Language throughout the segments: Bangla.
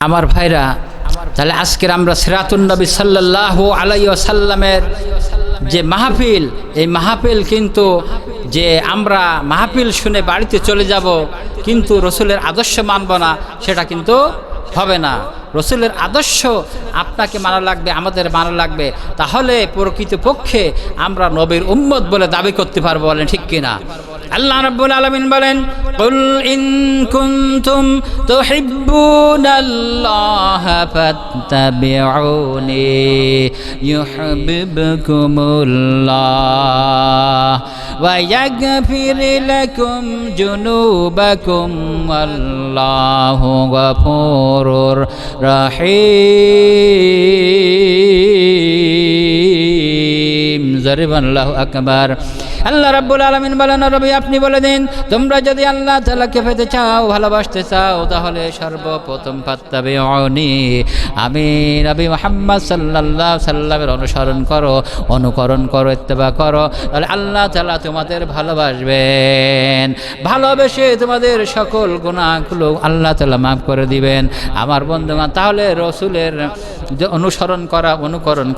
আমার ভাইরা, তাহলে আজকের আমরা সিরাতুন নবী সাল্লাল্লাহু আলাইহি ওয়াসাল্লামের যে মাহফিল, এই মাহফিল কিন্তু যে আমরা মাহফিল শুনে বাড়িতে চলে যাব কিন্তু রসুলের আদর্শ মানব না, সেটা কিন্তু হবে না। রসুলের আদর্শ আপনাকে মানা লাগবে, আমাদের মানা লাগবে, তাহলে প্রকৃতপক্ষে আমরা নবীর উম্মত বলে দাবি করতে পারবো। বলেন ঠিক কিনা? আল্লাহ রাব্বুল আলামিন বলেন, কুল ইন কুনতুম তুহিব্বুনাল্লাহা ফাত্তাবিউনি ইউহিব্বুকুমুল্লাহ ওয়া ইয়াগফির লাকুম যুনুবাকুম ওয়াল্লাহু গফুরুর রহিম। জরিবান আল্লাহু আকবার। আল্লাহ রাব্বুল আলামিন বলেন, নবী আপনি বলে দিন, তোমরা যদি আল্লাহ তাআলাকে পেতে চাও, ভালোবাসতে চাও, তাহলে সর্বপ্রথম ফাত্তাবিউনি, আমি নবী মুহাম্মদ সাল্লাল্লাহু আলাইহি সাল্লামের অনুকরণ করো, ইত্তেবা করো, তাহলে আল্লাহ তাআলা তোমাদের ভালোবাসবেন, ভালোবেসে তোমাদের সকল গুনাহগুলো আল্লাহ তাআলা মাফ করে দিবেন। আমার বন্ধুগণ, তাহলে রসুলের যে অনুকরণ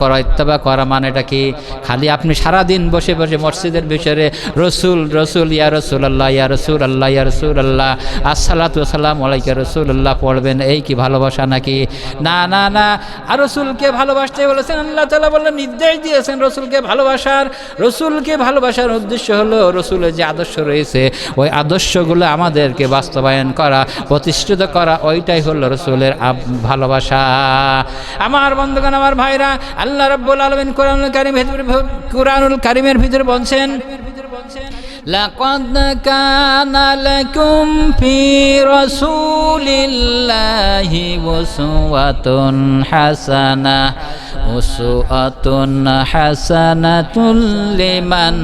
করা, ইত্তেবা করা মানেটা কি? খালি আপনি সারাদিন বসে বসে মসজিদের ভিতরে রসুল রসুল ইয়া রাসূলুল্লাহ, ইয়া রাসূলুল্লাহ, ইয়া রাসূলুল্লাহ, আসসালাতু ওয়াসসালামু আলাইকা রাসূলুল্লাহ পড়বেন, এই কি ভালোবাসা নাকি? না না না। আর রসুলকে ভালোবাসতে বলেছেন, আল্লাহ তাআলা বললেন, নির্দেশ দিয়েছেন রসুলকে ভালোবাসার। রসুলকে ভালোবাসার উদ্দেশ্য হলো রসুলের যে আদর্শ রয়েছে, ওই আদর্শগুলো আমাদেরকে বাস্তবায়ন করা, প্রতিষ্ঠিত করা, ওইটাই হলো রসুলের ভালোবাসা। আমার বন্ধুগণ, আমার ভাইরা, আল্লাহ রাব্বুল আলামিন কুরআনুল কারীমের ভিতরে বলছেন, লাকাদ কানা লাকুম ফি রাসূলিল্লাহি উসওয়াতুন হাসানাতুন লিমান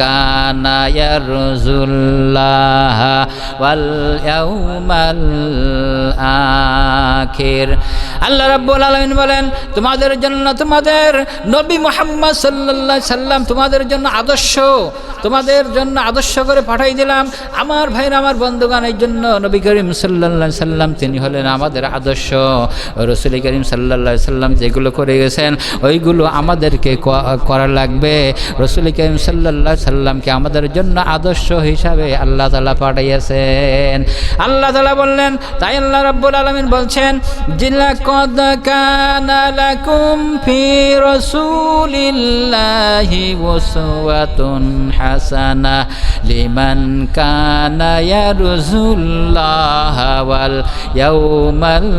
কানা ইয়ারজুল্লাহা ওয়াল ইয়াউমাল আখির। আল্লাহ রাব্বুল আলামিন বলেন, তোমাদের জন্য তোমাদের নবী মুহাম্মদ সাল্লাল্লাহু আলাইহি সাল্লাম তোমাদের জন্য আদর্শ করে পাঠাই দিলাম। আমার ভাইরা, আমার বন্ধুগণ, এই জন্য নবী করিম সাল্লাল্লাহু আলাইহি সাল্লাম তিনি হলেন আমাদের আদর্শ। রাসূল করিম সাল্লাল্লাহু আলাইহি সাল্লাম যেগুলো করে গেছেন ওইগুলো আমাদেরকে করা লাগবে। রাসূল করিম সাল্লাল্লাহু আলাইহি সাল্লামকে আমাদের জন্য আদর্শ হিসাবে আল্লাহ তাআলা পাঠিয়েছেন। আল্লাহ তাআলা বললেন, তাই আল্লাহ রাব্বুল আলামিন বলছেন, লাকাদ কানা লাকুম ফি রাসূলিল্লাহি উসওয়াতুন হাসানা লিমান কানা ইয়ারজুল্লাহা ওয়াল ইয়াউমাল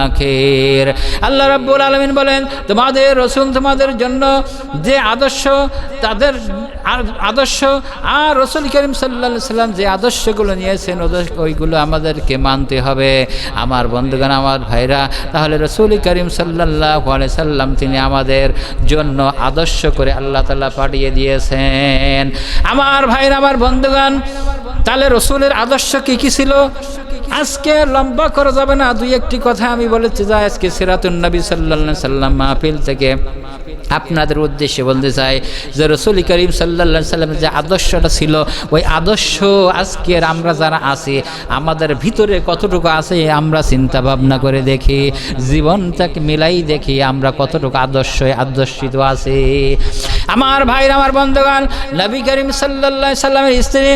আখির। আল্লাহ রাব্বুল আলামিন বলেন, তোমাদের রাসূল তোমাদের জন্য যে আদর্শ, তাদের আদর্শ আর রাসূল করিম সাল্লাল্লাহু আলাইহি সাল্লাম যে আদর্শগুলো নিয়েছেন ওইগুলো আমাদেরকে মানতে হবে। আমার বন্ধুগণ, আমার ভাইরা, তাহলে রাসূল করিম সাল্লাল্লাহু আলাইহি সাল্লাম তিনি আমাদের জন্য আদর্শ করে আল্লাহ তাআলা পাঠিয়ে দিয়েছেন। আমার ভাইরা, আমার বন্ধুগণ, তাহলে রসুলের আদর্শ কি কি ছিল? আজকে লম্বা করা যাবে না, দুই একটি কথা আমি বলেছি যাই। আজকে সিরাতুন নবী সাল্লাল্লাহু আলাইহি সাল্লাম মাহফিল থেকে আপনাদের উদ্দেশ্যে বলতে চাই যে রাসূল করিম সাল্লাল্লাহু আলাইহি সাল্লামের যে আদর্শটা ছিল, ওই আদর্শ আজকের আমরা যারা আছি আমাদের ভিতরে কতটুকু আছে আমরা চিন্তা ভাবনা করে দেখি, জীবনটাকে মিলাই দেখি আমরা কতটুকু আদর্শিত আছি। আমার ভাইরা, আমার বন্ধুগণ, নবী করিম সাল্লাল্লাহু আলাইহি সাল্লামের স্ত্রী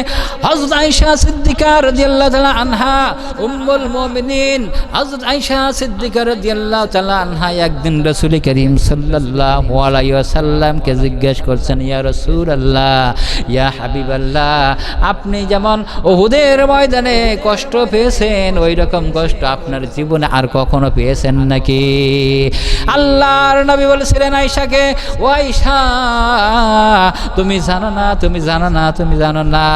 হযরত আয়েশা সিদ্দিকা রাদিয়াল্লাহু তাআলা আনহা, উম্মুল মুমিনিন হযরত আয়েশা সিদ্দিকা রাদিয়াল্লাহু তাআলা আনহা একদিন রাসূল করিম সাল্লাল্লাহু আলাইহি ওয়াসাল্লামকে জিজ্ঞেস করছেন, ইয়া রাসূলুল্লাহ, ইয়া হাবিবাল্লাহ, আপনি যেমন উহুদের ময়দানে কষ্ট পেয়েছেন ওই রকম কষ্ট আপনার জীবনে আর কখনো পেয়েছেন নাকি? আল্লাহর নবী বলেছিলেন আয়েশাকে, ও আয়েশা, তুমি জানো না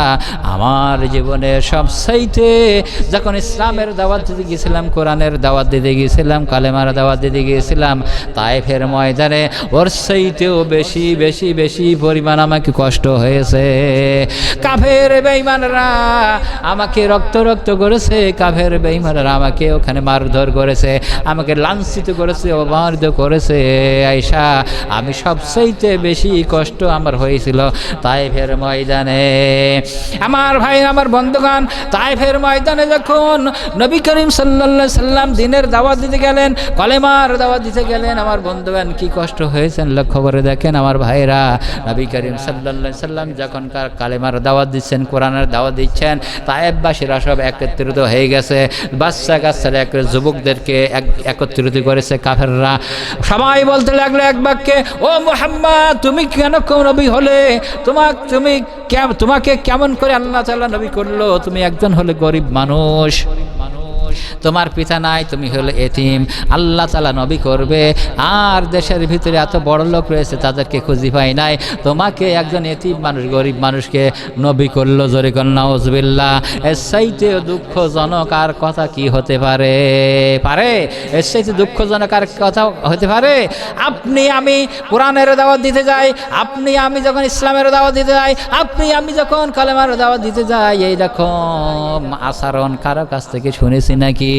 আমার জীবনে সবচাইতে যখন ইসলামের দাওয়াত দিতে গিয়েছিলাম, কোরআনের দাওয়াত দিতে গিয়েছিলাম, কালেমার দাওয়াত দিতে গিয়েছিলাম, তায়েফের ময়দানে ওর চাইতেও বেশি বেশি বেশি পরিমাণ আমাকে কষ্ট হয়েছে। কাফের বেঈমানরা আমাকে রক্ত রক্ত করেছে, কাফের বেঈমানরা আমাকে ওখানে মারধর করেছে, আমাকে লাঞ্ছিত করেছে, অপমানিত করেছে। আয়েশা, আমি সবচাইতে বেশি কষ্ট আমার হয়েছিল তায়েফের ময়দানে। আমার ভাই, আমার বন্ধুগণ, তায়েফের ময়দানে যখন নবী করিম সাল্লাল্লাহু আলাইহি সাল্লাম দিনের দাওয়াত দিতে গেলেন, কলেমার দাওয়াত দিতে গেলেন, আমার বন্ধুগণ কি কষ্ট হয়েছেন লক্ষ্য করে দেখেন। আমার ভাইরা, নবী করিম সাল্লাল্লাহু আলাইহি সাল্লাম যখন কালেমার দাওয়াত দিচ্ছেন, কোরআনের দাওয়াত দিচ্ছেন, তায়েফবাসীরা সব একত্রিত হয়ে গেছে। বাচ্চা কাচ্চারা যুবকদেরকে একত্রিত করেছে কাফেররা। সবাই বলতে লাগলো এক বাক্যে, ও মুহাম্মদ, তুমি কেন নবী হলে? তোমাকে কেমন করে আল্লাহ তাআলা নবী করলো? তুমি একজন হলে গরিব মানুষ, তোমার পিতা নাই, তুমি হলে এতিম, আল্লাহ তাআলা নবী করবে, আর দেশের ভিতরে এত বড় লোক রয়েছে তাদেরকে খুঁজি পাই নাই, তোমাকে একজন এতিম মানুষ, গরিব মানুষকে নবী করলো। জোরে কর নাউজুবিল্লাহ। এর চাইতে দুঃখজনক আর কথা কি হতে পারে? এর চাইতে দুঃখজনক আর কথা হতে পারে? আপনি আমি কোরআনের দাওয়াত দিতে যাই, আপনি আমি যখন ইসলামের দাওয়াত দিতে যাই, আপনি আমি যখন কালেমার দাওয়াত দিতে যাই, এই রকম আচরণ কারো কাছ থেকে শুনেছি নাকি?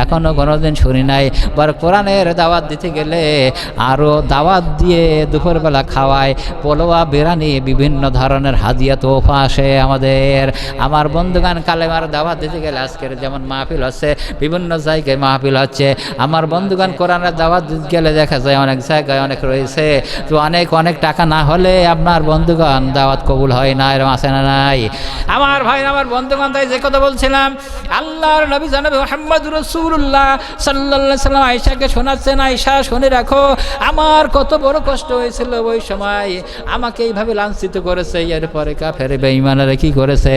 এখনো কোনোদিন শুনি নাই। বর কোরআনের দাওয়াত দিতে গেলে আরও দাওয়াত দিয়ে দুপুরবেলা খাওয়ায়, পোলোয়া, বিরিয়ানি, বিভিন্ন ধরনের হাদিয়া তোফা আসে আমাদের। আমার বন্ধুগান, কালেমার দাওয়াত দিতে গেলে আজকের যেমন মাহফিল হচ্ছে, বিভিন্ন জায়গায় মাহফিল হচ্ছে, আমার বন্ধুগান কোরআনের দাওয়াত দিতে গেলে দেখা যায় অনেক জায়গায় অনেক রয়েছে, তো অনেক টাকা না হলে আপনার বন্ধুগান দাওয়াত কবুল হয় না, এরকম আছে না নাই? আমার ভাই, আমার বন্ধুগান, তাই যে কথা বলছিলাম, আল্লাহর নবী জনাবে মুহাম্মদ রাসূলুল্লাহ সাল্লাল্লাহু আলাইহি সাল্লাম আয়েশাকে শোনাচ্ছেন, আয়েশা শুনে রাখো, আমার কত বড় কষ্ট হয়েছিল ওই সময়, আমাকে এইভাবে লাঞ্ছিত করেছে। এরপরে কাফের বেঈমানেরা কি করেছে?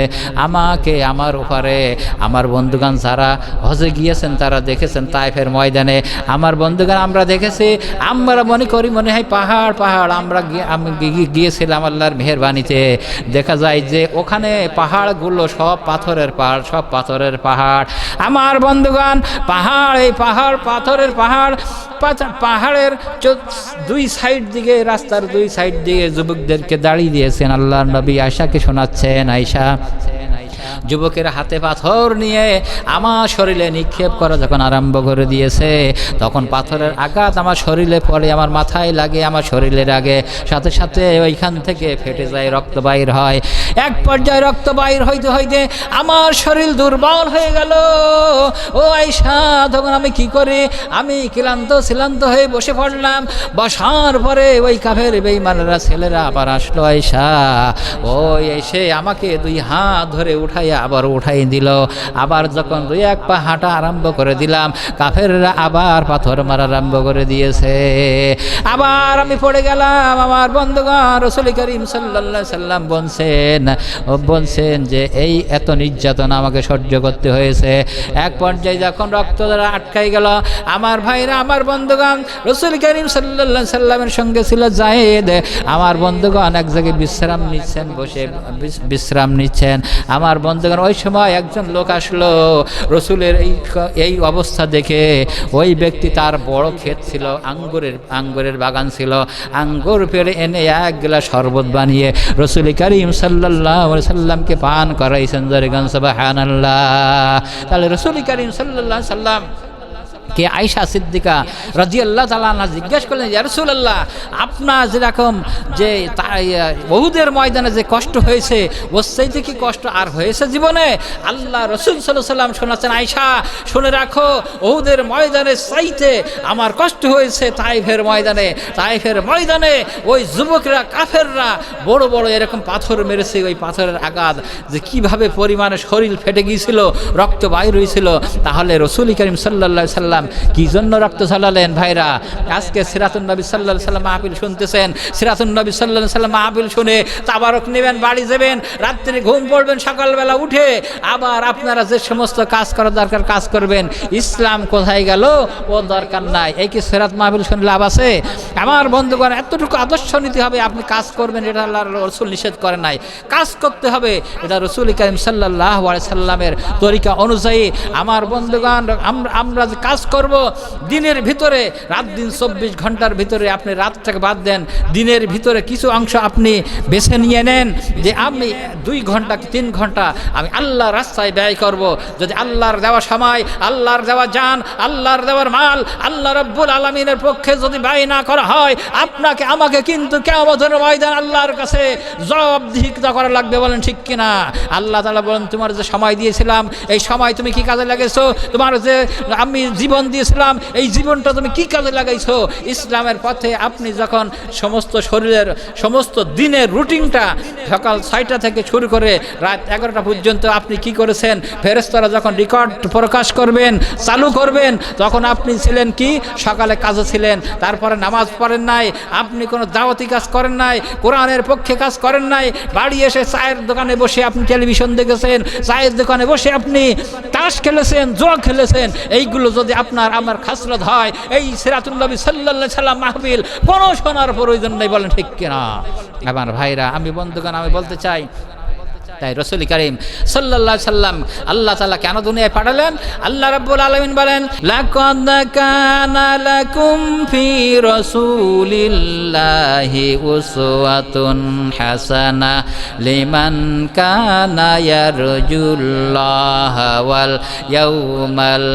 আমাকে, আমার উপরে, আমার বন্ধুগান যারা হজে গিয়েছেন তারা দেখেছেন তায়েফের ময়দানে, আমার বন্ধুগান আমরা দেখেছি, আমরা মনে করি মনে হয় পাহাড়, আমি গিয়েছিলাম আল্লাহর মেহেরবানিতে, দেখা যায় যে ওখানে পাহাড়গুলো সব পাথরের পাহাড়। আমার বন্ধুগণ, এই পাহাড়, পাথরের পাহাড়ের দুই সাইড দিকে, রাস্তার দুই সাইড দিকে যুবকদেরকে দাঁড়িয়ে দিয়েছেন আল্লাহর নবী। আয়েশাকে শোনাচ্ছেন, আয়েশা, যুবকের হাতে পাথর নিয়ে আমার শরীরে নিক্ষেপ করা যখন আরম্ভ করে দিয়েছে, তখন পাথরের আঘাত আমার শরীরে পড়ে, আমার মাথায় লাগে, আমার শরীরের আগে, সাথে সাথে ওইখান থেকে ফেটে যায়, রক্ত বাইর হয়। এক পর্যায়ে রক্ত বাইর হইতে হইতে আমার শরীর দুর্বল হয়ে গেল। ও আয়েশা, তখন আমি কি করি? আমি ক্লান্ত হয়ে বসে পড়লাম। বসার পরে ওই কাফের বেঈমানেরা ছেলেরা আবার আসলো। আয়েশা, ওই এসে আমাকে দুই হাত ধরে আবার উঠাই দিল। আবার যখন দুই এক পা হাঁটা আরম্ভ করে দিলাম, কাফেররা আবার পাথর মারা আরম্ভ করে দিয়েছে। আবার আমি পড়ে গেলাম। আমার বন্ধুগণ, রাসূল করিম সাল্লাল্লাহু আলাইহি সাল্লাম বলছেন যে এই এত নির্যাতন আমাকে সহ্য করতে হয়েছে। এক পর্যায়ে যখন রক্ত দ্বারা আটকাই গেল, আমার ভাইরা, আমার বন্ধুগণ, রাসূল করিম সাল্লাল্লাহু আলাইহি সাল্লামের সঙ্গে ছিল যায়েদ। আমার বন্ধুগণ এক জায়গায় বিশ্রাম নিচ্ছেন, বসে বিশ্রাম নিচ্ছেন। আমার বন্ধুগণ, ওই সময় একজন লোক আসলো। রসুলের এই অবস্থা দেখে ওই ব্যক্তি, তার বড় ক্ষেত ছিল, আঙ্গুরের বাগান ছিল, আঙ্গুর পেড়ে এনে এক গ্লাস শরবত বানিয়ে রাসূল করিম সাল্লাল্লাহু আলাইহি সাল্লামকে পান করাইছেন। সুবহানাল্লাহ। তাহলে রাসূল করিম সাল্লাল্লাহু আলাইহি সাল্লাম কে আয়েশা সিদ্দিকা রাদিয়াল্লাহু তাআলা আনহা জিজ্ঞেস করলেন, ইয়া রাসূলুল্লাহ, আপনার যেরকম যে উহুদের ময়দানে যে কষ্ট হয়েছে, ওর চাইতে কি কষ্ট আর হয়েছে জীবনে? আল্লাহ রাসূল সাল্লাল্লাহু আলাইহি সাল্লাম শোনাচ্ছেন, আয়েশা শুনে রাখো, উহুদের ময়দানে চাইতে আমার কষ্ট হয়েছে তায়েফের ময়দানে ওই যুবকরা, কাফেররা বড় বড় এরকম পাথর মেরেছে। ওই পাথরের আঘাত যে কিভাবে পরিমাণে শরীর ফেটে গিয়েছিল, রক্ত বাইর হয়েছিল। তাহলে রাসূল করিম সাল্লাল্লাহু আলাইহি সাল্লাম কি জন্য রক্ত ঝরালেন? ভাইরা, আজকে সিরাতুন নবী সাল্লাল্লাহু আলাইহি সাল্লাম মাহফিল শুনতেছেন। সিরাতুন নবী সাল্লাল্লাহু আলাইহি সাল্লাম মাহফিল শুনে তাবারক নেবেন, বাড়ি যাবেন, রাত্রে ঘুম পড়বেন, সকালবেলা উঠে আবার আপনারা যে সমস্ত কাজ করার দরকার কাজ করবেন। ইসলাম কোথায় গেল? ও দরকার নাই। এই কি সিরাত মাহফিল শুনে লাভ আছে? আমার বন্ধুগণ, এতটুকু আদর্শ নিতে হবে। আপনি কাজ করবেন, এটা আল্লাহর রাসূল নিষেধ করে নাই। কাজ করতে হবে, এটা রাসূল করিম সাল্লাল্লাহু আলাইহি সাল্লামের তরিকা অনুযায়ী। আমার বন্ধুগণ, আমরা যে কাজ করব দিনের ভিতরে, রাত দিন 24 ঘন্টার ভিতরে আপনি রাতটাকে বাদ দেন, দিনের ভিতরে কিছু অংশ আপনি বেছে নিয়ে নেন যে আমি 2 ঘন্টা কি 3 ঘন্টা আমি আল্লাহর রাস্তায় ব্যয় করব। যদি আল্লাহর দেওয়া সময়, আল্লাহর দেওয়া জান, আল্লাহর দেওয়ার মাল আল্লাহ রাব্বুল আলামিনের পক্ষে যদি ব্যয় না করা হয়, আপনাকে আমাকে কিন্তু কিয়ামতের ময়দান আল্লাহর কাছে জবাবদিহিতা করা লাগবে। বলেন ঠিক কিনা? আল্লাহ তাআলা বলেন, তোমার যে সময় দিয়েছিলাম এই সময় তুমি কি কাজে লাগাইছো? তোমার যে আমি জীবন দিয়েছিলাম এই জীবনটা তুমি কি কাজে লাগাইছো? ইসলামের পথে আপনি যখন সমস্ত শরীরের সমস্ত দিনের রুটিনটা সকাল 6টা থেকে শুরু করে রাত 11টা পর্যন্ত আপনি কি করেছেন, ফেরেশতারা যখন রেকর্ড প্রকাশ করবেন, চালু করবেন, তখন আপনি ছিলেন কি? সকালে কাজে ছিলেন, তারপরে নামাজ পড়েন নাই, আপনি কোনো দাওয়াতি কাজ করেন নাই, কোরআনের পক্ষে কাজ করেন নাই, বাড়ি এসে চায়ের দোকানে বসে আপনি টেলিভিশন দেখেছেন, চায়ের দোকানে বসে আপনি তাস খেলেছেন, জুয়া খেলেছেন। এইগুলো যদি আপনার আমার খাসলত হয়, এই সিরাতুল নবী সাল্লাল্লাহু আলাইহি সাল্লাম মাহফিল কোনো শোনার প্রয়োজন নেই। বলেন ঠিক কিনা? আমার ভাইরা, আমি বন্ধুগণ, আমি বলতে চাই, তাই রাসূল কারীম সাল্লাল্লাহু আলাইহি সাল্লাম আল্লাহ তাআলা কেন দুনিয়ায় পাঠালেন? আল্লাহ রাব্বুল আলামিন বলেন, লাকাদ কানা লাকুম ফি রাসূলিল্লাহি উসওয়াতুন হাসানা লিমান কানা ইয়ারজুল্লাহা ওয়াল ইয়াউমাল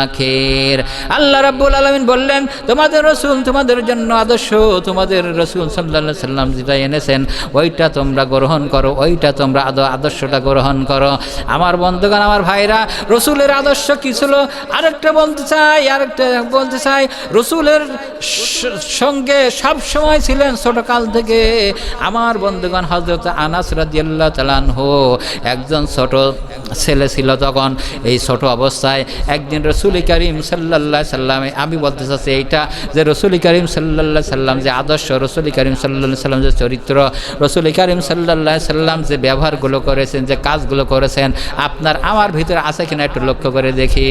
আখির। আল্লাহ রাব্বুল আলামিন বললেন, তোমাদের রাসূল তোমাদের জন্য আদর্শ, তোমাদের রাসূল সাল্লাল্লাহু আলাইহি সাল্লাম যেটা এনেছেন ওইটা তোমরা গ্রহণ করো, ওইটা তোমরা আদর্শটা গ্রহণ করো। আমার বন্ধুগণ, আমার ভাইরা, রসুলের আদর্শ কি ছিল? আরেকটা বলতে চাই, রসুলের সঙ্গে সব সময় ছিলেন ছোটকাল থেকে আমার বন্ধুগণ হযরত আনাস রাদিয়াল্লাহু তাআলা আনহু একজন ছোট ছেলে ছিল। তখন এই ছোট অবস্থায় একদিন রাসূল কারীম সাল্লাল্লাহু আলাইহি সাল্লাম, আমি বলতে চাচ্ছি এইটা যে রাসূল কারীম সাল্লাল্লাহু আলাইহি সাল্লাম যে আদর্শ, রাসূল কারীম সাল্লাল্লাহু আলাইহি সাল্লাম যে চরিত্র, রাসূল কারীম সাল্লাল্লাহু আলাইহি সাল্লাম যে ব্যবহারগুলো করেছেন, যে কাজগুলো করেছেন, আপনার আমার ভিতরে আছে কিনা একটু লক্ষ্য করে দেখি।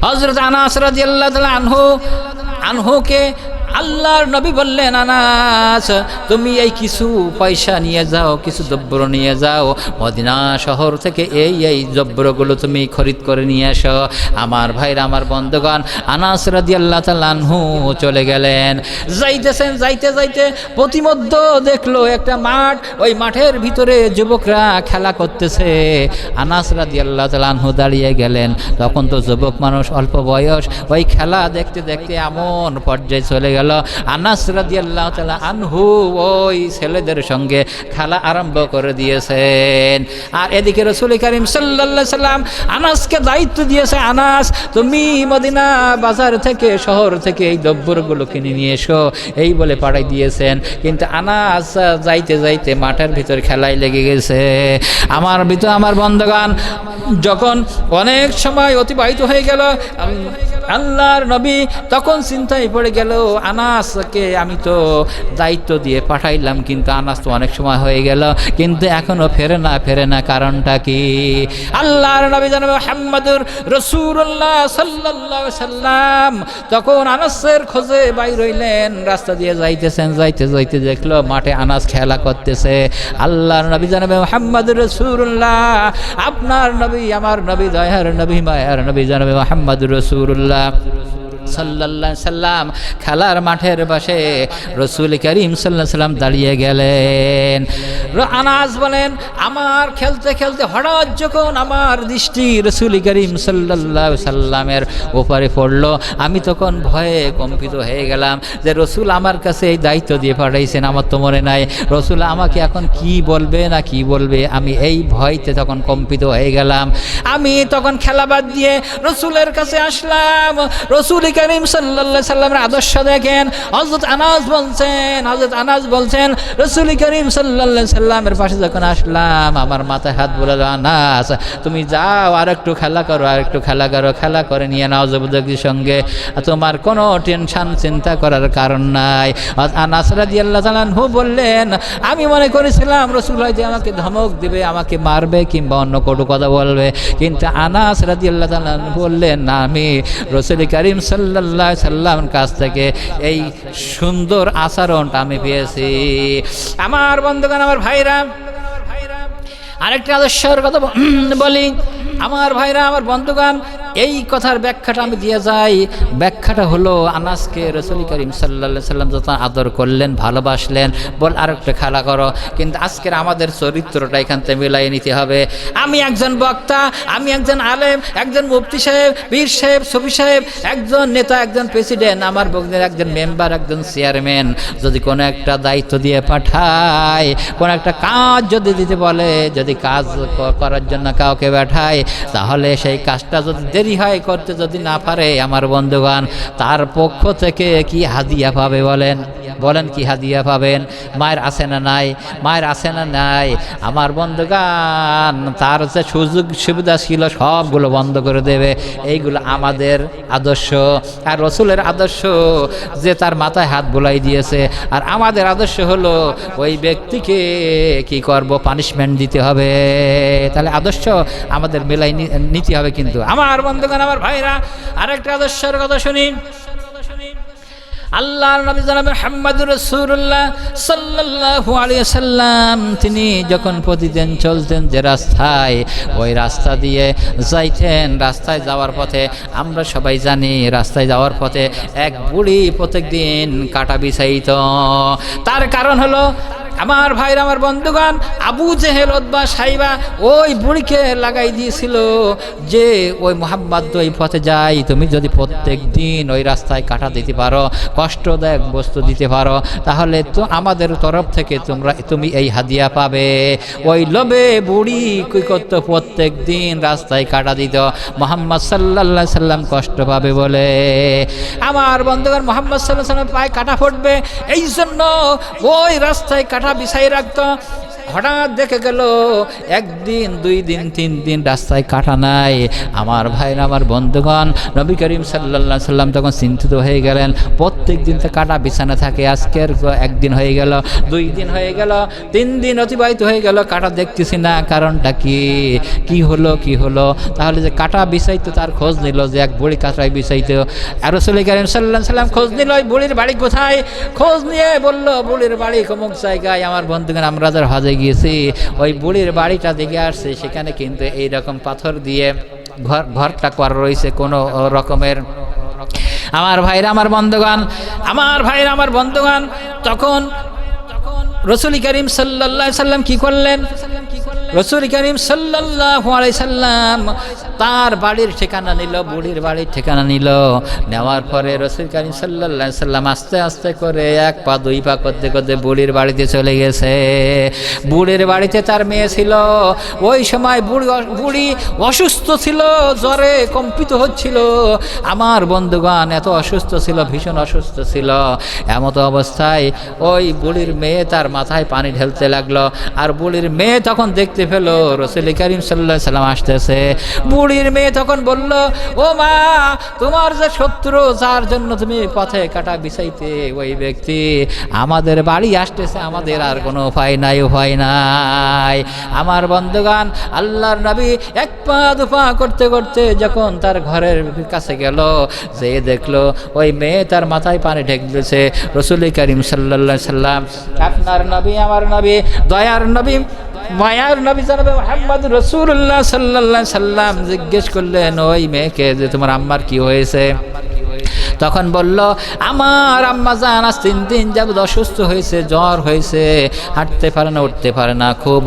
হযরত আনাস রাদিয়াল্লাহু তাআলা আনহুকে আল্লাহর নবী বললেন, আনাস তুমি এই কিছু পয়সা নিয়ে যাও, কিছু দ্রব্য নিয়ে যাও, মদিনা শহর থেকে এই দ্রব্যগুলো তুমি খরিদ করে নিয়ে আসো। আমার ভাইরা, আমার বন্ধুগণ, আনাস রাদিয়াল্লাহু তাআলা আনহু চলে গেলেন। যাইতে প্রতিমধ্যে দেখলো একটা মাঠ, ওই মাঠের ভিতরে যুবকরা খেলা করতেছে। আনাস রাদিয়াল্লাহু তাআলা আনহু দাঁড়িয়ে গেলেন। তখন তো যুবক মানুষ, অল্প বয়স, ওই খেলা দেখতে দেখতে এমন পর্যায়ে চলে গেল, আনাস রাদিয়াল্লাহু তাআলা আনহু ওই ছেলেদের সঙ্গে খেলা আরম্ভ করে দিয়েছেন। আর এদিকে রাসূল কারীম সাল্লাল্লাহু আলাইহি সাল্লাম আনাসকে দায়িত্ব দিয়েছে, আনাস তুমি মদিনা বাজার থেকে, শহর থেকে এই দ্রব্যগুলো কিনে নিয়ে এসো, এই বলে পাঠাই দিয়েছেন। কিন্তু আনাস যাইতে মাঠের ভিতর খেলায় লেগে গেছে। আমার বন্ধুগণ, যখন অনেক সময় অতিবাহিত হয়ে গেল, আল্লাহর নবী তখন চিন্তায় পড়ে গেল, আনাসকে আমি তো দায়িত্ব দিয়ে পাঠাইলাম, কিন্তু আনাস তো অনেক সময় হয়ে গেল, কিন্তু এখনো ফেরে না, কারণটা কি? আল্লাহর নবী জনাব মুহাম্মদুর রাসূলুল্লাহ সাল্লাল্লাহু আলাইহি সাল্লাম তখন আনাসের খোঁজে বাইর হইলেন। রাস্তা দিয়ে যাইতে দেখলো মাঠে আনাস খেলা করতেছে। আল্লাহর নবী জনাব মুহাম্মদুর রাসূলুল্লাহ, আপনার নবী, আমার নবী, দয়ার নবী, মায়ার নবী জনাব মুহাম্মদুর রাসূলুল্লাহ সাল্লাল্লাহু আলাইহি সাল্লাম খেলার মাঠের পাশে রাসূল কারীম সাল্লাল্লাহু আলাইহি সাল্লাম দাঁড়িয়ে গেলেন। আনাস বলেন, আমার খেলতে হঠাৎ যখন আমার দৃষ্টি রাসূল কারীম সাল্লাল্লাহু আলাইহি সাল্লামের উপরে পড়লো, আমি তখন ভয়ে কম্পিত হয়ে গেলাম যে রাসূল আমার কাছে এই দায়িত্ব দিয়ে পাঠাইছেন, আমার তো মনে নাই রাসূল আমাকে এখন কি বলবে না কি বলবে। আমি এই ভয়তে তখন কম্পিত হয়ে গেলাম। আমি তখন খেলা বাদ দিয়ে রাসূলের কাছে আসলাম। রাসূল কারীম সাল্লাল্লাহু আলাইহি সাল্লামের আদর্শ দেখেন। হযরত আনাস বলছেন রাসূল কারীম সাল্লাল্লাহু আলাইহি সাল্লামের পাশে যখন আসলাম, আমার মাথায় হাত বুলালো, আনাস তুমি যাও আর একটু খেলা করো, খেলা করে নিয়ে নাও যুবকদের সঙ্গে, তোমার কোনো টেনশন চিন্তা করার কারণ নাই। আনাস রাদিয়াল্লাহু তাআলা আনহু বললেন, আমি মনে করেছিলাম রাসূল হয়তো আমাকে ধমক দিবে, আমাকে মারবে কিংবা অন্য কটু কথা বলবে, কিন্তু আনাস রাদিয়াল্লাহু তাআলা বললেন না, আমি রাসূল কারীম সাল্লাল্লাহু আলাইহি সাল্লামের কাছ থেকে এই সুন্দর আচরণটা আমি পেয়েছি। আমার বন্ধুগণ, আমার ভাইরা, আরেকটা আদর্শের কথা বলি। আমার ভাইরা, আমার বন্ধুগণ, এই কথার ব্যাখ্যাটা আমি দিয়ে যাই। ব্যাখ্যাটা হলো আনাসকে রাসূল করিম সাল্লাল্লাহু আলাইহি সাল্লাম যত আদর করলেন, ভালোবাসলেন, বল আরেকটা খেলা করো। কিন্তু আজকের আমাদের চরিত্রটা এখান থেকে মিলাই নিতে হবে। আমি একজন বক্তা, আমি একজন আলেম, একজন মুফতি সাহেব, পীর সাহেব, সফি সাহেব, একজন নেতা, একজন প্রেসিডেন্ট, আমার বগনের একজন মেম্বার, একজন চেয়ারম্যান যদি কোনো একটা দায়িত্ব দিয়ে পাঠায়, কোনো একটা কাজ যদি দিতে বলে, যদি কাজ করার জন্য কাউকে পাঠায়, তাহলে সেই কাজটা যদি দেরি হয় করতে যদি না পারে, আমার বন্ধুগণ তার পক্ষ থেকে কি হাদিয়া পাবে বলেন? বলেন কি হাদিয়া পাবেন? মায়ের আছে না নাই? মায়ের আছে না নাই? আমার বন্ধুগণ তার যে সুযোগ সুবিধা ছিল সবগুলো বন্ধ করে দেবে। এইগুলো আমাদের আদর্শ। আর রসুলের আদর্শ যে তার মাথায় হাত বুলাই দিয়েছে, আর আমাদের আদর্শ হলো ওই ব্যক্তিকে কি করব, পানিশমেন্ট দিতে হবে। তাহলে আদর্শ আমাদের মেলাই নিতে হবে। কিন্তু আমার বন্ধুগণ, আমার ভাইরা, আরেকটা আদর্শের কথা শুনি। আল্লাহর নবী জনাব মুহাম্মদুর রাসূলুল্লাহ সাল্লাল্লাহু আলাইহি সাল্লাম তিনি যখন প্রতিদিন চলতেন যে রাস্তায়, ওই রাস্তা দিয়ে যাইতেন। রাস্তায় যাওয়ার পথে আমরা সবাই জানি, রাস্তায় যাওয়ার পথে এক বুড়ি প্রত্যেকদিন কাটা বিছাইত। তার কারণ হলো, আমার ভাইরা, আমার বন্ধুগণ, আবু জেহেল, উতবা, সাইবা ওই বুড়িকে লাগাই দিয়েছিল যে ওই মুহাম্মদ তো এই পথে যাই, তুমি যদি প্রত্যেক দিন ওই রাস্তায় কাটা দিতে পারো, কষ্টদায়ক বস্তু দিতে পারো, তাহলে তো আমাদের তরফ থেকে তুমি এই হাদিয়া পাবে। ওই লোভে বুড়ি কি করতো, প্রত্যেক দিন রাস্তায় কাটা দিত, মুহাম্মদ সাল্লাল্লাহু আলাইহি সাল্লাম কষ্ট পাবে বলে। আমার বন্ধুগণ, মুহাম্মদ সাল্লাল্লাহু আলাইহি সাল্লাম পায়ে কাটা পড়বে, এই জন্য ওই রাস্তায় কাটা বিছাই রাখতো। হঠাৎ দেখে গেল একদিন, 2 দিন, 3 দিন রাস্তায় কাটা নাই। আমার ভাইরা, আমার বন্ধুগণ, নবী করিম সাল্লাল্লাহু আলাইহি সাল্লাম তখন চিন্তিত হয়ে গেলেন। প্রত্যেক দিন তো কাটা বিছানা থাকে, আজকের একদিন হয়ে গেল, 2 দিন হয়ে গেল, 3 দিন অতিবাহিত হয়ে গেল, কাটা দেখতেছি না। কারণটা কি হলো? তাহলে যে কাটা বিছাইতো তার খোঁজ নিল, যে এক বুড়ি কাটায় বিছাইতো। আর রাসূল করিম সাল্লাল্লাহু আলাইহি সাল্লাম খোঁজ নিল ওই বুড়ির বাড়ি কোথায়। খোঁজ নিয়ে বলল, বুড়ির বাড়ি অমুক জায়গায়। আমার বন্ধুগণ, আমরা যারা হজে গিয়েছি, ওই বুড়ির বাড়িটা দেখে আসছে, সেখানে কিন্তু এইরকম পাথর দিয়ে ঘরটা করা রয়েছে কোনো রকমের। আমার ভাইরা, আমার বন্ধুগণ, তখন রাসূল করিম সাল্লাল্লাহু আলাইহি সাল্লাম কি করলেন? রাসূল করিম সাল্লাল্লাহু আলাইহি সাল্লাম তার বাড়ির ঠিকানা নিল, বুড়ির বাড়ির ঠিকানা নিল। নেওয়ার পরে রাসূল করিম সাল্লাল্লাহু আলাইহি সাল্লাম আস্তে আস্তে করে 1 পা 2 পা করতে করতে বুড়ির বাড়িতে চলে গেছে। বুড়ির বাড়িতে তার মেয়ে ছিল। ওই সময় বুড়ি অসুস্থ ছিল, জ্বরে কম্পিত হচ্ছিল। আমার বন্ধুগণ, এত অসুস্থ ছিল, ভীষণ অসুস্থ ছিল। এমত অবস্থায় ওই বুড়ির মেয়ে তার মাথায় পানি ঢেলতে লাগলো। আর বুড়ির মেয়ে তখন দেখতে পেল রাসূল করিম সাল্লাল্লাহু আলাইহি সাল্লাম আসতেছে। বুড়ির মেয়ে তখন বলল, ও মা, তোমার যে শত্রু, যার জন্য তুমি পথে কাটা বিছাইতে, ওই ব্যক্তি আমাদের বাড়ি আসতেছে, আমাদের আর কোনো উপায় নাই। আমার বন্ধুগণ, আল্লাহর নবী 1 পা 2 পা করতে করতে যখন তার ঘরের কাছে গেল, যে দেখলো ওই মেয়ে তার মাথায় পানি ঢেলতেছে। রাসূল করিম সাল্লাল্লাহু আলাইহি সাল্লাম, আপনার নবী, আমার নবী, দয়ার নবী, মায়ার নবী জনাব মুহাম্মদ রাসূলুল্লাহ সাল্লাল্লাহু আলাইহি সাল্লাম জিজ্ঞেস করলেন ওই মেয়েকে যে তোমার আম্মার কি হয়েছে? তখন বলল, আমার আম্মা জান আজ 3 দিন যাবত অসুস্থ হয়েছে, জ্বর হয়েছে, হাঁটতে পারে না, উঠতে পারে না, খুব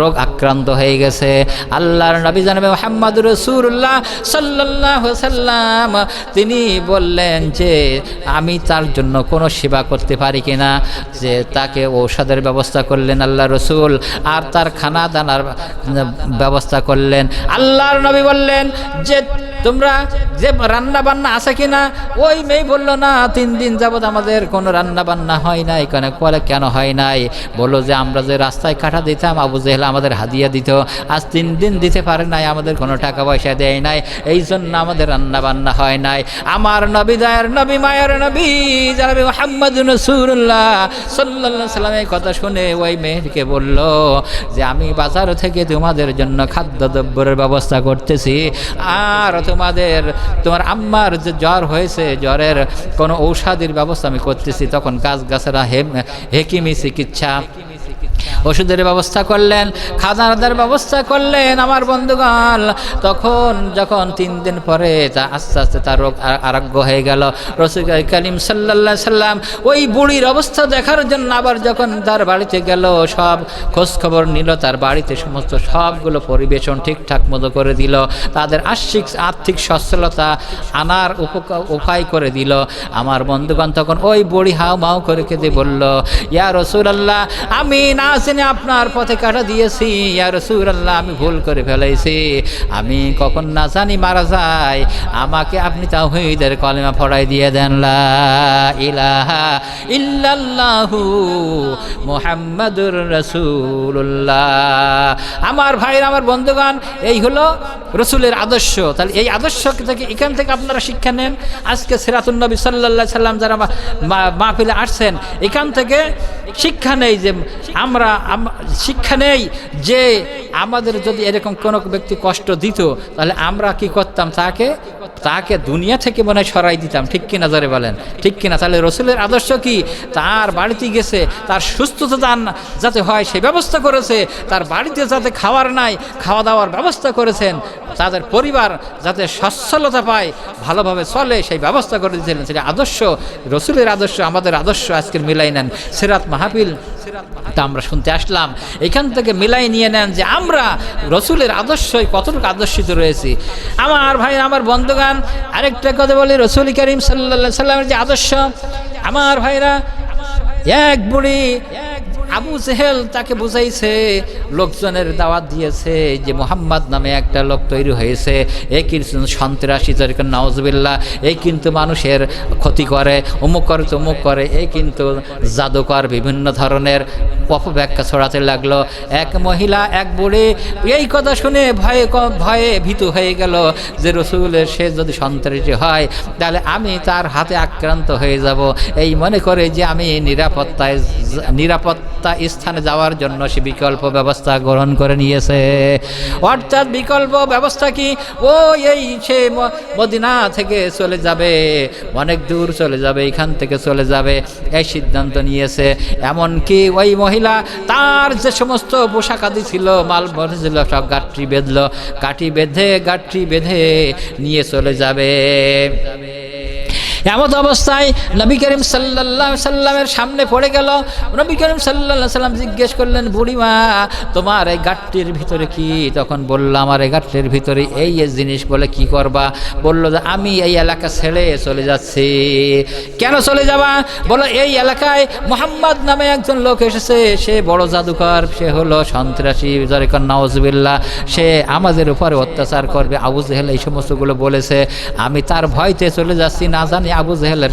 রোগ আক্রান্ত হয়ে গেছে। আল্লাহর নবী জনাবে মুহাম্মদ রাসূলুল্লাহ সাল্লাল্লাহু আলাইহি সাল্লাম তিনি বললেন যে আমি তার জন্য কোনো সেবা করতে পারি কিনা, যে তাকে ঔষধের ব্যবস্থা করলেন আল্লাহ রসুল, আর তার খানা দানার ব্যবস্থা করলেন। আল্লাহর নবী বললেন যে তোমরা যে রান্না বান্না আছে কিনা? ওই মেয়ে বলল, না, 3 দিন যাবত আমাদের কোনো রান্না বান্না হয় নাই। কেন হয় নাই? বললো যে আমরা যে রাস্তায় কাটা দিতাম, আবু জেহেল আমাদের হাদিয়া দিত, আজ 3 দিন দিতে পারে নাই, আমাদের কোনো টাকা পয়সা দেয় নাই, এই জন্য আমাদের রান্না বান্না হয় নাই। আমার নবী, দয়ার নবী, মায়ের নবী জনাবে মুহাম্মদ রাসূলুল্লাহ সাল্লাল্লাহু আলাইহি সাল্লাম এই কথা শুনে ওই মেয়েকে বলল যে আমি বাজার থেকে তোমাদের জন্য খাদ্যদ্রব্যের ব্যবস্থা করতেছি, আর তোমার আম্মার যে জ্বর হয়েছে, জ্বরের কোনো ঔষধির ব্যবস্থা আমি করতেছি। তখন গাছগাছরা হেকিমি চিকিৎসা ওষুধের ব্যবস্থা করলেন, খাদার ব্যবস্থা করলেন আমার বন্ধুগণ। তখন যখন 3 দিন পরে তা আস্তে আস্তে তার রোগ আরোগ্য হয়ে গেল। রাসূল করিম সাল্লাল্লাহু আলাইহি সাল্লাম ওই বুড়ির অবস্থা দেখার জন্য আবার যখন তার বাড়িতে গেল, সব খোঁজ খবর নিল, তার বাড়িতে সমস্ত সবগুলো পরিবেশন ঠিকঠাক মতো করে দিল, তাদের আর্থিক সচ্ছলতা আনার উপায় করে দিল। আমার বন্ধুগণ তখন ওই বুড়ি হাও মাও করে কেঁদে বলল, ইয়া রাসূলুল্লাহ, আমি না জেনে আপনার পথে কাটা দিয়েছি, ইয়া রাসূলুল্লাহ, আমি ভুল করে ফেলেছি, আমি কখন না জানি মারা যায়, আমাকে আপনি তাওহীদের কলেমা পড়াই দিয়ে দেন, লা ইলাহা ইল্লাল্লাহু মুহাম্মাদুর রাসূলুল্লাহ। আমার ভাইরা, আমার বন্ধুগণ, এই হলো রসুলের আদর্শ। তাহলে এই আদর্শ থেকে এখান থেকে আপনারা শিক্ষা নেন। আজকে সিরাতুন নবী সাল্লাল্লাহু আলাইহি সাল্লাম যারা মাহফিলে আসছেন, এখান থেকে শিক্ষা নেই যে শিক্ষা নেই যে আমাদের যদি এরকম কোনো ব্যক্তি কষ্ট দিত, তাহলে আমরা কি করতাম, তাকে দুনিয়া থেকে মনে হয় সরাই দিতাম। ঠিক কিনা জোরে বলেন, ঠিক কিনা? তাহলে রসুলের আদর্শ কি? তার বাড়িতে গেছে, তার সুস্থতা যাতে হয় সেই ব্যবস্থা করেছে, তার বাড়িতে যাতে খাওয়ার নাই, খাওয়া দাওয়ার ব্যবস্থা করেছেন, তাদের পরিবার যাতে সচ্ছলতা পায়, ভালোভাবে চলে, সেই ব্যবস্থা করে দিয়েছিলেন। সেটা আদর্শ, রসুলের আদর্শ, আমাদের আদর্শ আজকের মিলাই নেন। সিরাত মাহফিল তা আমরা শুনতে আসলাম, এখান থেকে মিলাই নিয়ে নেন যে আমরা রসুলের আদর্শই কতটুকু আদর্শিত রয়েছি। আমার ভাই, আমার বন্ধুগান, আরেকটা কথা বলি, রসুল করিম সাল্লাল্লাহু আলাইহি সাল্লামের যে আদর্শ, আমার ভাইরা, এক বুড়ি আবু জেহেল তাকে বুঝাইছে, লোকজনের দাওয়াত দিয়েছে যে মুহাম্মদ নামে একটা লোক তৈরি হয়েছে, এ কিন্তু সন্ত্রাসী, যেরকম নাউজুবিল্লাহ, এই কিন্তু মানুষের ক্ষতি করে, অমুক করে তমুক করে, এই কিন্তু জাদুকর, বিভিন্ন ধরনের অপব্যাখ্যা ছড়াতে লাগলো। এক মহিলা, এক বুড়ি এই কথা শুনে ভয়ে ভীতু হয়ে গেল যে রসুলের সে যদি সন্ত্রাসী হয় তাহলে আমি তার হাতে আক্রান্ত হয়ে যাব, এই মনে করে যে আমি নিরাপত্তা স্থানে যাওয়ার জন্য সে বিকল্প ব্যবস্থা গ্রহণ করে নিয়েছে। অর্থাৎ বিকল্প ব্যবস্থা কি? সে মদিনা থেকে চলে যাবে, অনেক দূর চলে যাবে, এখান থেকে চলে যাবে, এই সিদ্ধান্ত নিয়েছে। এমনকি ওই মহিলা তার যে সমস্ত পোশাক আদি ছিল, মাল ছিল, সব গাঁঠি বেঁধে নিয়ে চলে যাবে। এমত অবস্থায় নবী করিম সাল্লাল্লাহু আলাইহি সাল্লামের সামনে পড়ে গেল। নবী করিম সাল্লাল্লাহু আলাইহি সাল্লাম জিজ্ঞেস করলেন, বুড়িমা, তোমার এই গাঠটির ভিতরে কি? তখন বলল, আমার এই গাঠটির ভিতরে এই জিনিস। বলে, কি করবা? বলল যে আমি এই এলাকা ছেড়ে চলে যাচ্ছি। কেন চলে যাবা? বলো, এই এলাকায় মুহাম্মদ নামে একজন লোক এসেছে, সে বড় জাদুকর, সে হলো সন্ত্রাসী, যারিকান নাউজুবিল্লাহ, সে আমাদের উপরে অত্যাচার করবে। আবু জেহেল এই সমস্তগুলো বলেছে, আমি তার ভয়তে চলে যাচ্ছি, না জানি আবু জেহেলের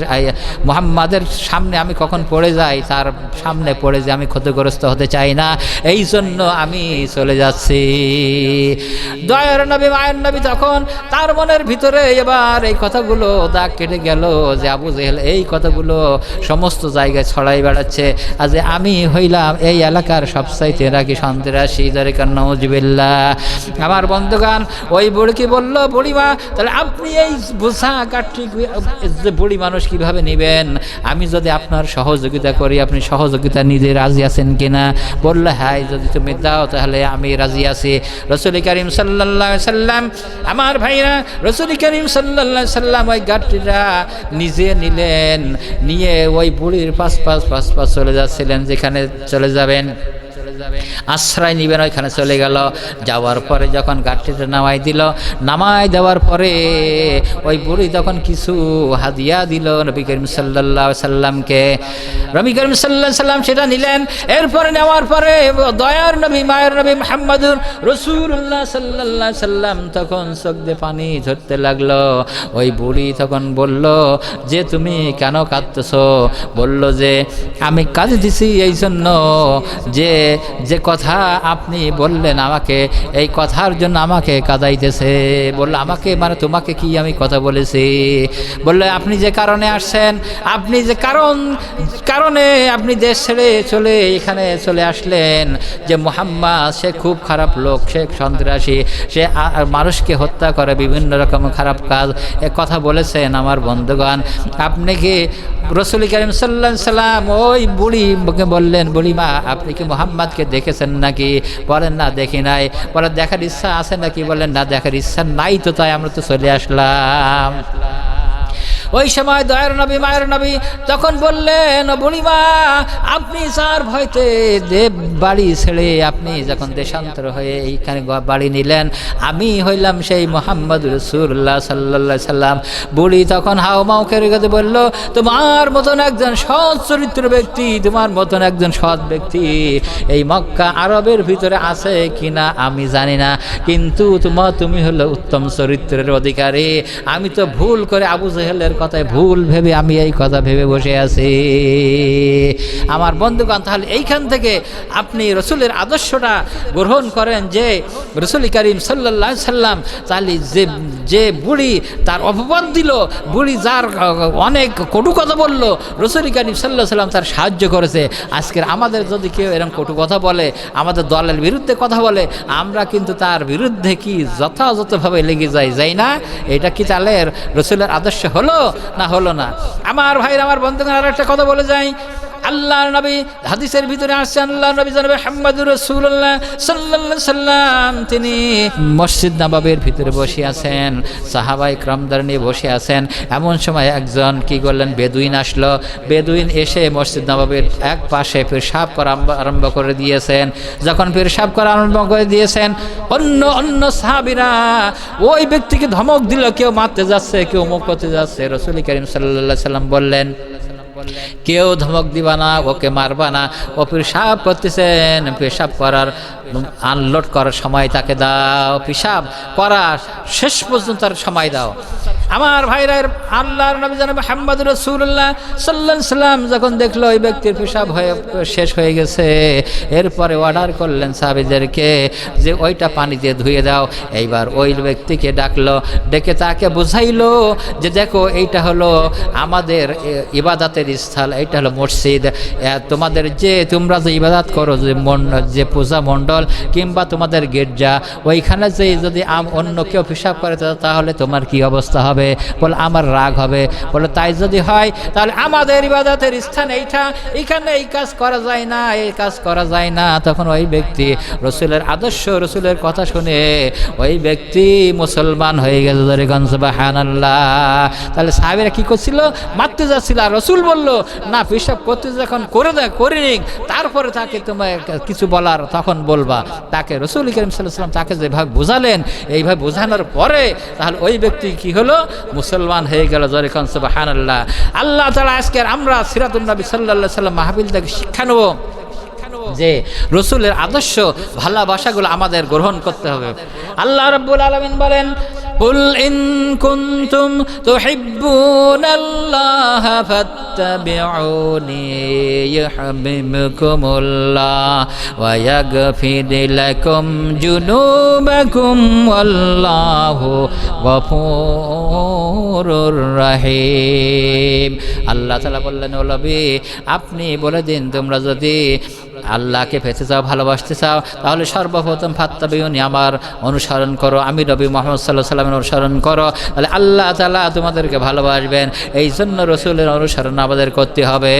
মুহাম্মাদের সামনে আমি কখন পড়ে যাই, তার সামনে পড়ে যে আমি ক্ষতিগ্রস্ত হতে চাই না, এই জন্য আমি চলে যাচ্ছি। দয়ার নবী, মায়ের নবী, তখন তার মনের ভিতরে এবার এই কথাগুলো দাগ কেটে গেল যে আবু জেহেল এই কথাগুলো সমস্ত জায়গায় ছড়াই বেড়াচ্ছে, আজ আমি হইলাম এই এলাকার সবচাইতে নাকি সন্ত্রাসী, যারিকান নাউজুবিল্লাহ। আমার বন্ধুগান, ওই বুড়িকে বলল, বুড়িমা, তাহলে আপনি এই বোঝা কাঠি যে বুড়ি মানুষ কিভাবে নেবেন? আমি যদি আপনার সহযোগিতা করি, আপনি সহযোগিতা নিজে রাজি আছেন কিনা? বলল, হ্যাঁ, যদি তুমি দাও তাহলে আমি রাজি আছি। রাসূল করিম সাল্লাল্লাহু আলাইহি সাল্লাম, আমার ভাইরা, রাসূল করিম সাল্লাল্লাহু আলাইহি সাল্লাম ওই গাঠটিটা নিজে নিলেন, নিয়ে ওই বুড়ির পাশ চলে যাচ্ছিলেন, যেখানে চলে যাবেন, আশ্রয় নিবেন, ওইখানে চলে গেল। যাওয়ার পরে যখন গাঠটিটা নামাই দেওয়ার পরে ওই বুড়ি তখন কিছু হাদিয়া দিল নবী করিম সাল্লাল্লাহু আলাইহি সাল্লামকে। নবী করিম সাল্লাল্লাহু আলাইহি সাল্লাম সেটা নিলেন। এরপরে নেওয়ার পরে দয়ার নবী, মায়ের নবী মুহাম্মদুর রাসূলুল্লাহ সাল্লাল্লাহু আলাইহি সাল্লাম তখন চোখ দিয়ে পানি ঝরতে লাগলো। ওই বুড়ি তখন বলল যে, তুমি কেন কাঁদতেছো? বলল যে, আমি কাঁদতেছি এই জন্য যে কথা আপনি বললেন আমাকে, এই কথার জন্য আমাকে কাঁদাইতেছে। বললো, আমাকে মানে তোমাকে কি আমি কথা বলেছি? বললো, আপনি যে কারণে আসছেন, আপনি যে কারণে আপনি দেশ ছেড়ে চলে এখানে চলে আসলেন, যে মুহাম্মদ সে খুব খারাপ লোক, সে সন্ত্রাসী, সে মানুষকে হত্যা করে, বিভিন্ন রকম খারাপ কাজ, এ কথা বলেছেন। আমার বন্ধুগণ, আপনি কি রাসূল করিম সাল্লাল্লাহু আলাইহি সাল্লাম ওই বুড়িকে বললেন, বুড়িমা, আপনি কি মুহাম্মদ আবুজাহেলকে দেখেছেন নাকি? বলেন না দেখি নাই। বলে দেখার ইচ্ছা আছে নাকি? বলেন না দেখার ইচ্ছা নাই, তো তাই আমরা তো চলে আসলাম। ওই সময় দয়ার নবী মায়ের নবী তখন বললেন, বুড়িমা আপনি যার ভয়তে দেব বাড়ি ছেড়ে আপনি যখন দেশান্তর হয়ে এইখানে বাড়ি নিলেন, আমি হইলাম সেই মোহাম্মদ রাসূলুল্লাহ সাল্লাল্লাহু আলাইহি সাল্লাম। বুড়ি তখন হাওমাও করে গেছে, বলল তোমার মতন একজন সৎ চরিত্র ব্যক্তি, তোমার মতন একজন সৎ ব্যক্তি এই মক্কা আরবের ভিতরে আছে কিনা আমি জানি না, কিন্তু তুমি হলো উত্তম চরিত্রের অধিকারী। আমি তো ভুল করে আবু জেহেলের কথায় ভুল ভেবে আমি এই কথা ভেবে বসে আছি। আমার বন্ধুগণ, তাহলে এইখান থেকে আপনি রসুলের আদর্শটা গ্রহণ করেন যে রসুল করিম সাল্লাল্লাহু আলাইহি সাল্লাম তাহলে যে বুড়ি তার অপবাদ দিল, বুড়ি যার অনেক কটু কথা বলল, রসুল করিম সাল্লাল্লাহু আলাইহি সাল্লাম তার সাহায্য করেছে। আজকের আমাদের যদি কেউ এরকম কটু কথা বলে, আমাদের দলের বিরুদ্ধে কথা বলে, আমরা কিন্তু তার বিরুদ্ধে কি যথাযথভাবে লেগে যাই না? এটা কি তাহলে রসুলের আদর্শ হলো না হলো না? আমার ভাইরা, আমার বন্ধুগণ, আর একটা কথা বলে যাই। আল্লাহর নবী হাদিসের ভিতরে আসছে, আল্লাহর নবী জনাবে মুহাম্মদুর রাসূলুল্লাহ সাল্লাল্লাহু আলাইহি সাল্লাম তিনি মসজিদ নববীর ভিতরে বসে আছেন, সাহাবায়ে কিরামদের নিয়ে বসে আছেন। এমন সময় একজন কি করলেন, বেদুইন আসলো। বেদুইন এসে মসজিদ নববীর এক পাশে পেশাব করা আরম্ভ করে দিয়েছেন। যখন পেশাব করা আরম্ভ করে দিয়েছেন, অন্য সাহাবীরা ওই ব্যক্তিকে ধমক দিল, কেউ মারতে যাচ্ছে, কেউ মুখ করতে যাচ্ছে। রাসূল করিম সাল্লাল্লাহু আলাইহি সাল্লাম বললেন, কেউ ধমক দিবা না, ওকে মারবা না, ও পেশাব করতেছেন, পেশাব করার আনলোড করার সময় তাকে দাও, পেশাব করার শেষ পর্যন্ত তার সময় দাও। আমার ভাইরা, আল্লাহর নবী জনাব মুহাম্মদুর রাসূলুল্লাহ সাল্লাল্লাহু আলাইহি সাল্লাম যখন দেখলো ওই ব্যক্তির পেশাব শেষ হয়ে গেছে, এরপরে অর্ডার করলেন সাহাবীদেরকে যে ওইটা পানি দিয়ে ধুয়ে দাও। এইবার ওই ব্যক্তিকে ডাকলো, ডেকে তাকে বুঝাইলো যে দেখো এইটা হলো আমাদের ইবাদতের স্থল, এইটা হলো মসজিদ। তোমাদের তোমরা যে ইবাদত করো, যে পূজা মণ্ডল কিংবা তোমাদের গির্জা, ওইখানে যে যদি অন্য কেউ পেশাব করে তাহলে তোমার কি অবস্থা হবে? বলে আমার রাগ হবে। বলে তাই যদি হয় তাহলে আমাদের ইবাদতের স্থান এইটা, এইখানে এই কাজ করা যায় না, এই কাজ করা যায় না। তখন ওই ব্যক্তি রসুলের আদর্শ, রসুলের কথা শুনে ওই ব্যক্তি মুসলমান হয়ে গেছে। সুবহানাল্লাহ। তাহলে সাহাবীরা কি করছিল? মারতে যাচ্ছিল, আর রসুল বলল না, পেশাব করতে যখন করে নিক তারপরে তাকে তোমার কিছু বলার তখন বলবা। তাকে রসুল করিম সাল্লাল্লাহু আলাইহি ওয়াসাল্লাম তাকে যেভাবে বোঝালেন, এইভাবে বোঝানোর পরে তাহলে ওই ব্যক্তি কি হলো? মুসলমান হয়ে গেল। যখন সুবহানাল্লাহ। আল্লাহ তাআলা আজকের আমরা সিরাতুন নবী সাল্লাল্লাহু আলাইহি ওয়াসাল্লাম মাহফিল থেকে শিক্ষা নেব যে রসুলের আদর্শ ভালোবাসাগুলো আমাদের গ্রহণ করতে হবে। আল্লাহ রাব্বুল আলামিন বলেন, কুল ইন কুনতুম তুহিব্বুনাল্লাহ ফাত্তাবিউনি ইউহিব্বুকুমুল্লাহ ওয়া ইয়াগফির লাকুম যুনুবাকুম ওয়াল্লাহু গফুরুর রহিম। আল্লাহ তাআলা বললেন, ও নবী আপনি বলে দিন, তোমরা যদি আল্লাহকে পেতে চাও, ভালোবাসতে চাও, তাহলে সর্বপ্রথম ফাত্তাবিউনি, আমার অনুসরণ করো, আমি নবী মুহাম্মদ সাল্লাল্লাহু আলাইহি ওয়াসাল্লামের অনুসরণ করো। তাহলে আল্লাহ তাআলা তোমাদেরকে ভালোবাসবেন। এই জন্য রসুলের অনুসরণ আমাদের করতে হবে।